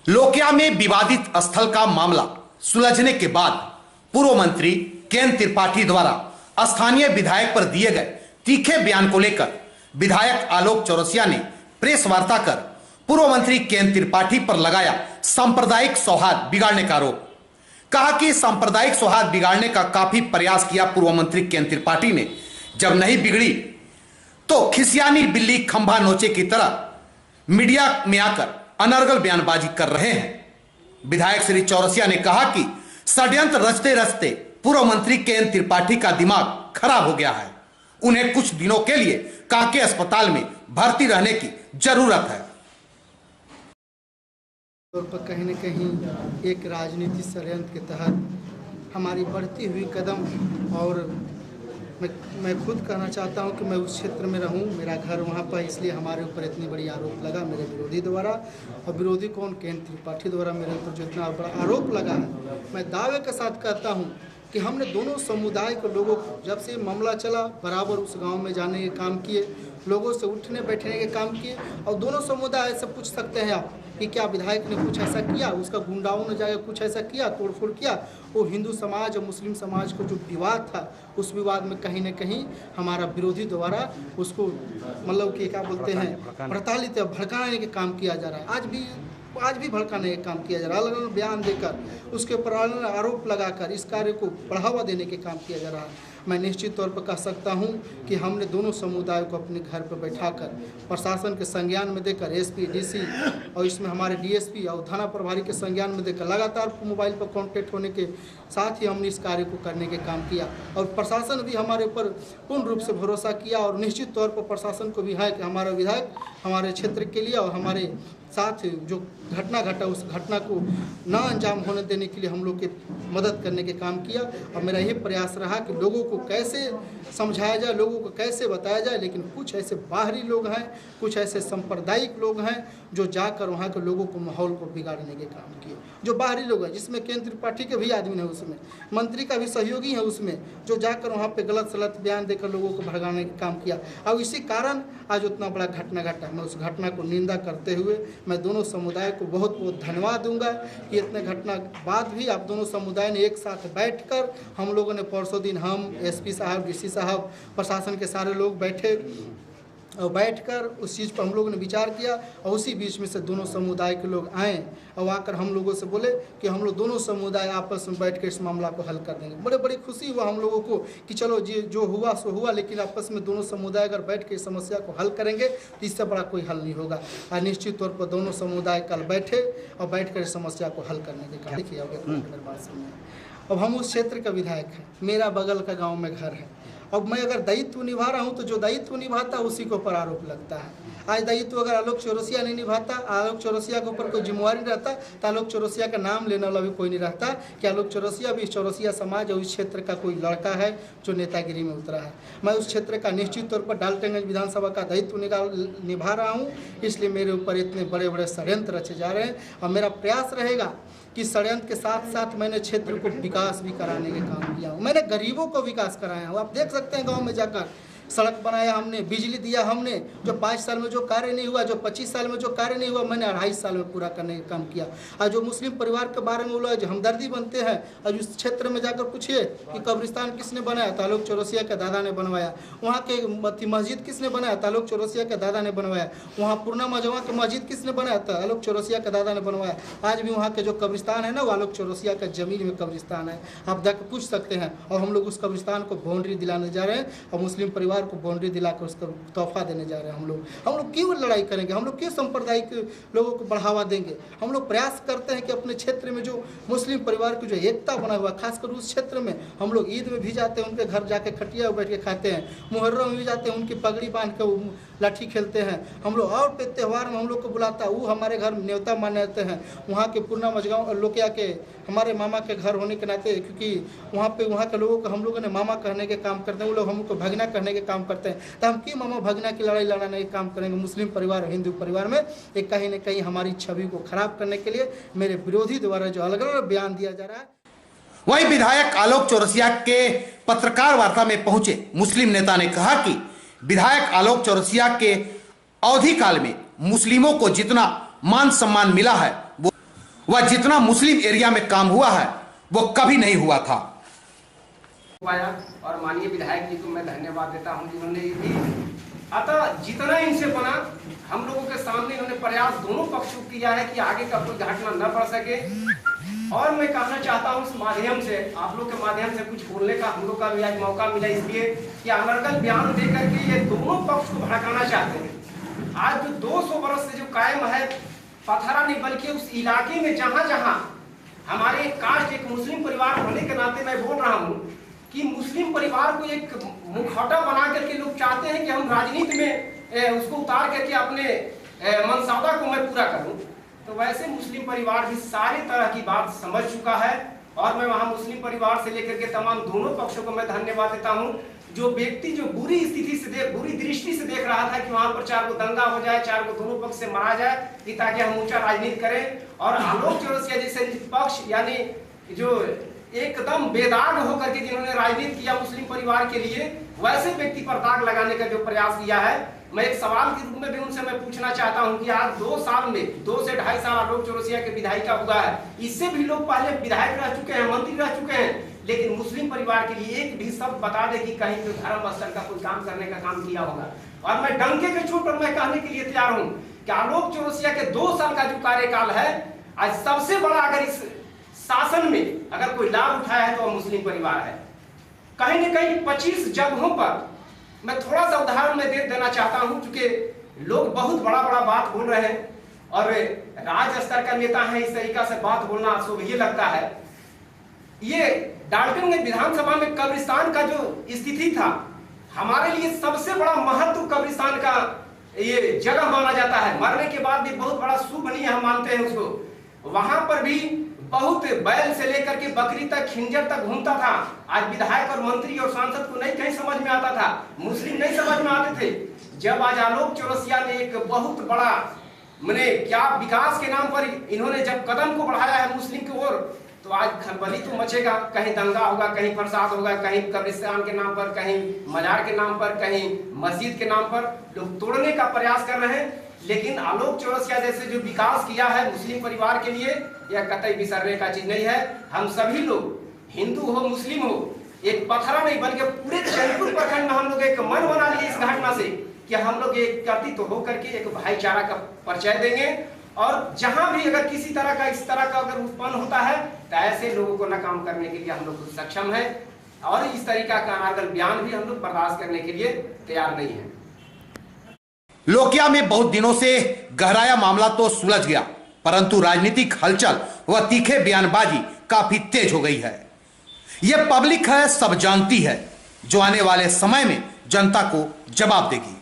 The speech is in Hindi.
लोकिया में विवादित स्थल का मामला सुलझने के बाद पूर्व मंत्री केएन त्रिपाठी द्वारा स्थानीय विधायक पर दिए गए तीखे बयान को लेकर विधायक आलोक चौरसिया ने प्रेस वार्ता कर पूर्व मंत्री केएन त्रिपाठी पर लगाया सांप्रदायिक सौहार्द बिगाड़ने का आरोप। कहा कि सांप्रदायिक सौहार्द बिगाड़ने का काफी प्रयास किया पूर्व मंत्री केएन त्रिपाठी ने, जब नहीं बिगड़ी तो खिसियानी बिल्ली खंभा नोचे की तरह मीडिया में आकर अनर्गल बयानबाजी कर रहे हैं। विधायक श्री चौरसिया ने कहा कि षड्यंत्र रचते रचते पूर्व मंत्री केएन त्रिपाठी का दिमाग खराब हो गया है, उन्हें कुछ दिनों के लिए कांके अस्पताल में भर्ती रहने की जरूरत है। और पर कहीं न कहीं एक राजनीतिक षड्यंत्र के तहत हमारी बढ़ती हुई कदम, और मैं खुद कहना चाहता हूं कि मैं उस क्षेत्र में रहूं, मेरा घर वहां पर, इसलिए हमारे ऊपर इतनी बड़ी आरोप लगा मेरे विरोधी द्वारा। और विरोधी कौन, केएन त्रिपाठी द्वारा मेरे ऊपर जो इतना बड़ा आरोप लगा है, मैं दावे के साथ कहता हूं कि हमने दोनों समुदाय के लोगों को जब से मामला चला बराबर उस गांव में जाने के काम किए, लोगों से उठने बैठने के काम किए। और दोनों समुदाय से पूछ सकते हैं आप कि क्या विधायक ने कुछ ऐसा किया, उसका गुंडाओं ने जाकर कुछ ऐसा किया, तोड़फोड़ किया। वो हिंदू समाज और मुस्लिम समाज को जो विवाद था, उस विवाद में कहीं न कहीं हमारा विरोधी द्वारा उसको मतलब कि क्या बोलते हैं, प्रताड़ित भड़काने के काम किया जा रहा है। आज भी भड़काने का काम किया जा रहा है, अलग अलग बयान देकर उसके ऊपर आरोप लगाकर इस कार्य को बढ़ावा देने के काम किया जा रहा है। मैं निश्चित तौर पर कह सकता हूं कि हमने दोनों समुदायों को अपने घर पर बैठाकर प्रशासन के संज्ञान में देकर, एसपी, डीसी और इसमें हमारे डीएसपी और थाना प्रभारी के संज्ञान में देकर लगातार मोबाइल पर कांटेक्ट होने के साथ ही हमने इस कार्य को करने के काम किया। और प्रशासन भी हमारे ऊपर पूर्ण रूप से भरोसा किया। और निश्चित तौर पर प्रशासन को भी है कि हमारा विधायक हमारे क्षेत्र के लिए और हमारे साथ जो घटना घटा उस घटना को ना अंजाम होने देने के लिए हम लोग की मदद करने के काम किया। और मेरा यही प्रयास रहा कि लोगों को कैसे समझाया जाए, लोगों को कैसे बताया जाए। लेकिन कुछ ऐसे बाहरी लोग हैं, कुछ ऐसे सांप्रदायिक लोग हैं जो जाकर वहाँ के लोगों को माहौल को बिगाड़ने के काम किए। जो बाहरी लोग हैं, जिसमें केएन त्रिपाठी के भी आदमी है, उसमें मंत्री का भी सहयोगी है, उसमें जो जाकर वहाँ पे गलत सलत बयान देकर लोगों को भड़काने का काम किया। और इसी कारण आज उतना बड़ा घटना घटा। मैं उस घटना को निंदा करते हुए मैं दोनों समुदाय को बहुत बहुत धन्यवाद दूंगा कि इतने घटना बाद भी आप दोनों समुदाय ने एक साथ बैठकर, हम लोगों ने परसों दिन हम एसपी साहब, डीसी साहब, प्रशासन के सारे लोग बैठे और बैठकर उस चीज़ पर हम लोगों ने विचार किया। और उसी बीच में से दोनों समुदाय के लोग आए और आकर हम लोगों से बोले कि हम लोग दोनों समुदाय आपस में बैठ कर इस मामला को हल कर देंगे। बड़ी खुशी हुआ हम लोगों को कि चलो जी, जो हुआ सो हुआ, लेकिन आपस में दोनों समुदाय अगर बैठ कर इस समस्या को हल करेंगे तो इससे बड़ा कोई हल नहीं होगा। और निश्चित तौर पर दोनों समुदाय कल बैठे और बैठ कर इस समस्या को हल करने के काम किया। मेरी बात सुनिए, अब हम उस क्षेत्र का विधायक हैं, मेरा बगल का गाँव में घर है। अब मैं अगर दायित्व निभा रहा हूं तो जो दायित्व निभाता उसी के ऊपर आरोप लगता है। आज दायित्व अगर आलोक चौरसिया नहीं निभाता, आलोक चौरसिया के ऊपर कोई जिम्मेवारी नहीं रहता, तो आलोक चौरसिया का नाम लेने वाला भी कोई नहीं रहता कि आलोक चौरसिया भी चौरसिया समाज और इस क्षेत्र का कोई लड़का है जो नेतागिरी में उतरा है। मैं उस क्षेत्र का निश्चित तौर पर डाल्टनगंज विधानसभा का दायित्व निभा रहा हूँ, इसलिए मेरे ऊपर इतने बड़े बड़े षड्यंत्र रचे जा रहे हैं। और मेरा प्रयास रहेगा कि षड्यंत्र के साथ साथ मैंने क्षेत्र को विकास भी कराने के काम किया हूँ। मैंने गरीबों को विकास कराया हूँ। आप देख सकते हैं गांव में जाकर सड़क बनाया हमने, बिजली दिया हमने। जो 5 साल में जो कार्य नहीं हुआ, जो 25 साल में जो कार्य नहीं हुआ, मैंने 2.5 साल में पूरा करने का काम किया। और जो मुस्लिम परिवार के बारे में बोला, जो हमदर्दी बनते हैं, और उस क्षेत्र में जाकर पूछिए कि कब्रिस्तान किसने बनाया, तो आलोक चौरसिया के दादा ने बनवाया। वहाँ के मस्जिद किसने बनाया, तो आलोक चौरसिया के दादा ने बनवाया। वहाँ पूर्णा मजवा के मस्जिद किसने बनाया, तो आलोक चौरसिया के दादा ने बनवाया। आज भी वहाँ के जो कब्रिस्तान है ना, वो आलोक चौरसिया का जमीन में कब्रिस्तान है, आप जाकर पूछ सकते हैं। और हम लोग उस कब्रिस्तान को बाउंड्री दिलाने जा रहे हैं और मुस्लिम परिवार को बाउंड्री दिलाकर उसका तोहफा देने जा रहे हैं। हम लोग क्यों लड़ाई करेंगे, हम लोग क्यों सांप्रदायिक लोगों को बढ़ावा देंगे। हम लोग प्रयास करते हैं कि अपने क्षेत्र में जो मुस्लिम परिवार की जो एकता बना हुआ, खासकर उस क्षेत्र में हम लोग ईद में भी जाते हैं, उनके घर जाके खटिया बैठ के खाते हैं, मुहर्रम में भी जाते हैं, उनकी पगड़ी बांध के लाठी खेलते हैं। हम लोग और पे त्यौहार में हम लोग को बुलाता है, वो हमारे घर न्योता माने जाते हैं। वहाँ के पूर्णा मजगांव और लोकिया के हमारे मामा के घर होने के नाते, क्योंकि वहाँ के लोगों को हम लोगों ने मामा कहने के काम करते हैं, वो लोग हमको भगना कहने के काम करते हैं। तो हम क्यों मामा भगना की लड़ाई लड़ाने के काम करेंगे मुस्लिम परिवार और हिंदू परिवार में। एक कहीं न कहीं हमारी छवि को खराब करने के लिए मेरे विरोधी द्वारा जो अलग अलग बयान दिया जा रहा है। वहीं विधायक आलोक चौरसिया के पत्रकार वार्ता में पहुंचे मुस्लिम नेता ने कहा कि विधायक आलोक चौरसिया के अवधि काल में मुस्लिमों को जितना मान सम्मान मिला है वह जितना मुस्लिम एरिया में काम हुआ है वो कभी नहीं हुआ था। पाया और माननीय विधायक जी को मैं धन्यवाद देता हूं जिन्होंने भी अतः जितना इनसे बना हम लोगों के सामने इन्होंने प्रयास दोनों पक्षों किया है कि आगे का कोई घटना न बढ़ सके। और मैं कहना चाहता हूं इस माध्यम से, आप लोग के माध्यम से कुछ बोलने का हम लोग का भी आज मौका मिला, इसलिए कि अनर्गल बयान दे करके ये दोनों पक्ष को भड़काना चाहते हैं। आज जो 200 वर्ष से जो कायम है पथरा नहीं, बल्कि उस इलाके में जहां जहां हमारे कास्ट एक मुस्लिम परिवार होने के नाते मैं बोल रहा हूं कि मुस्लिम परिवार को एक मुखौटा बना करके लोग चाहते हैं कि हम राजनीति में उसको उतार करके अपने मनसादा को मैं पूरा करूं। तो वैसे मुस्लिम परिवार भी सारी तरह की बात समझ चुका है और मैं वहां मुस्लिम परिवार से लेकर के तमाम दोनों पक्षों को मैं धन्यवाद देता हूं। जो व्यक्ति जो बुरी स्थिति से बुरी दृष्टि से देख रहा था कि वहां पर 4 को दंगा हो जाए, 4 को दोनों पक्ष से मारा जाए कि ताकि हम ऊंचा राजनीति करें, और आलोक चौरसिया जैसे पक्ष यानी जो एकदम बेदाग होकर के जिन्होंने राजनीति किया मुस्लिम परिवार के लिए, वैसे व्यक्ति पर दाग लगाने का जो प्रयास किया है, मैं एक सवाल के रूप में भी उनसे मैं पूछना चाहता हूं कि आज 2 साल में 2 से 2.5 साल आलोक चौरसिया के विधायिका हुआ है, इससे भी लोग पहले विधायक रह चुके हैं, मंत्री रह चुके हैं, लेकिन मुस्लिम परिवार के लिए एक भी शब्द बता दे कि कहीं तो धर्म स्थल का कोई काम करने का काम किया होगा। और मैं डंके के चोट पर मैं कहने के लिए तैयार हूं कि आलोक चौरसिया के 2 साल का जो कार्यकाल है, आज सबसे बड़ा अगर इस शासन में अगर कोई लाभ उठाया है तो मुस्लिम परिवार है। कहीं न कहीं 25 जगहों पर मैं थोड़ा सा उदाहरण में दे देना चाहता हूं, क्योंकि लोग बहुत बड़ा बड़ा बात बोल रहे हैं और राज्य स्तर का नेता है, इस तरीका से बात बोलना शुभ ये लगता है। ये डाल्टनगंज विधानसभा में कब्रिस्तान का जो स्थिति था, हमारे लिए सबसे बड़ा महत्व कब्रिस्तान का ये जगह माना जाता है, मरने के बाद भी बहुत बड़ा शुभ नहीं हम मानते हैं उसको। वहां पर भी बहुत बैल से लेकर के बकरी तक, खिंजर तक घूमता था। आज विधायक और मंत्री और सांसद को नहीं कहीं समझ में आता था, मुस्लिम नहीं समझ में आते थे। जब आज आलोक चौरसिया ने एक बहुत बड़ा मैंने क्या विकास के नाम पर इन्होंने जब कदम को बढ़ाया है मुस्लिम की ओर, तो आज खलबली तो मचेगा, कहीं दंगा होगा, कहीं फसाद होगा, कहीं कब्रिस्तान के नाम पर, कहीं मजार के नाम पर, कहीं मस्जिद के नाम पर लोग तोड़ने का प्रयास कर रहे हैं। लेकिन आलोक चौरसिया जैसे जो विकास किया है मुस्लिम परिवार के लिए, यह कतई बिसरने का चीज नहीं है। हम सभी लोग, हिंदू हो मुस्लिम हो, एक पथरा नहीं बल्कि पूरे चैनपुर प्रखंड में हम लोग एक मन बना लिए इस घटना से कि हम लोग एक एकत्रित होकर के एक भाईचारा का परिचय देंगे, और जहां भी अगर किसी तरह का इस तरह का अगर उत्पन्न होता है तो ऐसे लोगों को नाकाम करने के लिए हम लोग सक्षम है, और इस तरीका का अनागल बयान भी हम लोग बर्दाश्त करने के लिए तैयार नहीं है। लोकिया में बहुत दिनों से गहराया मामला तो सुलझ गया, परंतु राजनीतिक हलचल व तीखे बयानबाजी काफी तेज हो गई है। यह पब्लिक है, सब जानती है, जो आने वाले समय में जनता को जवाब देगी।